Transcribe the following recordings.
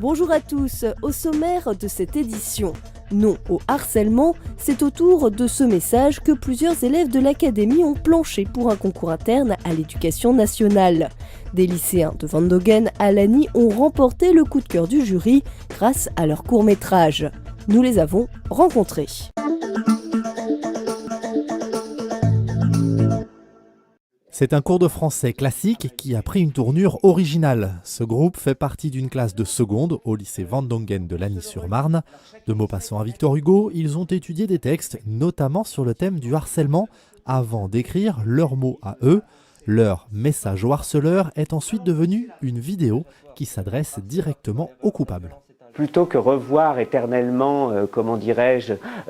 Bonjour à tous, au sommaire de cette édition. Non au harcèlement, c'est autour de ce message que plusieurs élèves de l'académie ont planché pour un concours interne à l'éducation nationale. Des lycéens de Van Dogen à Lagny ont remporté le coup de cœur du jury grâce à leur court-métrage. Nous les avons rencontrés. C'est un cours de français classique qui a pris une tournure originale. Ce groupe fait partie d'une classe de seconde au lycée Van Dongen de Lagny-sur-Marne. De Maupassant à Victor Hugo, ils ont étudié des textes, notamment sur le thème du harcèlement, avant d'écrire leurs mots à eux. Leur message au harceleur est ensuite devenu une vidéo qui s'adresse directement aux coupables. Plutôt que revoir éternellement,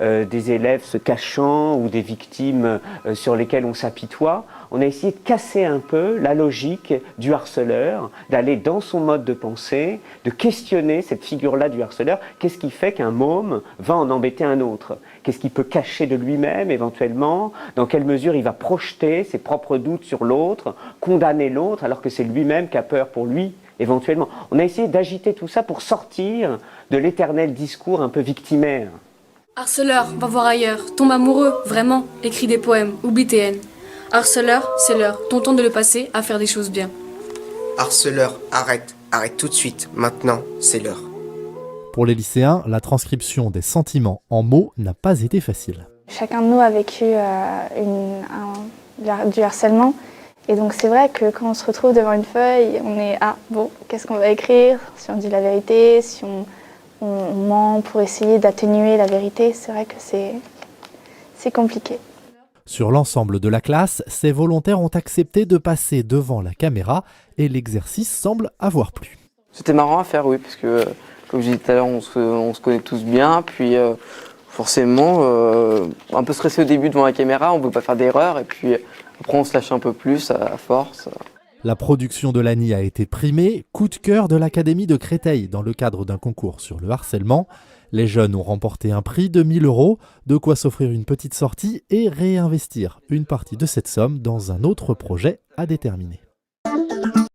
des élèves se cachant ou des victimes sur lesquelles on s'apitoie, on a essayé de casser un peu la logique du harceleur, d'aller dans son mode de pensée, de questionner cette figure-là du harceleur. Qu'est-ce qui fait qu'un môme va en embêter un autre? Qu'est-ce qu'il peut cacher de lui-même éventuellement? Dans quelle mesure il va projeter ses propres doutes sur l'autre, condamner l'autre alors que c'est lui-même qui a peur pour lui? Éventuellement. On a essayé d'agiter tout ça pour sortir de l'éternel discours un peu victimaire. Harceleur, va voir ailleurs. Tombe amoureux, vraiment. Écris des poèmes, oublie tes haines. Harceleur, c'est l'heure. Ton temps de le passer à faire des choses bien. Harceleur, arrête. Arrête tout de suite. Maintenant, c'est l'heure. Pour les lycéens, la transcription des sentiments en mots n'a pas été facile. Chacun de nous a vécu du harcèlement. Et donc c'est vrai que quand on se retrouve devant une feuille, on est qu'est-ce qu'on va écrire? Si on dit la vérité, si on ment pour essayer d'atténuer la vérité, c'est vrai que c'est compliqué. Sur l'ensemble de la classe, ces volontaires ont accepté de passer devant la caméra et l'exercice semble avoir plu. C'était marrant à faire, oui, parce que comme je disais tout à l'heure, on se connaît tous bien, puis forcément, un peu stressé au début devant la caméra, on ne peut pas faire d'erreur, et puis après on se lâche un peu plus à force. La production de Lagny a été primée, coup de cœur de l'Académie de Créteil dans le cadre d'un concours sur le harcèlement. Les jeunes ont remporté un prix de 1 000 €, de quoi s'offrir une petite sortie et réinvestir une partie de cette somme dans un autre projet à déterminer.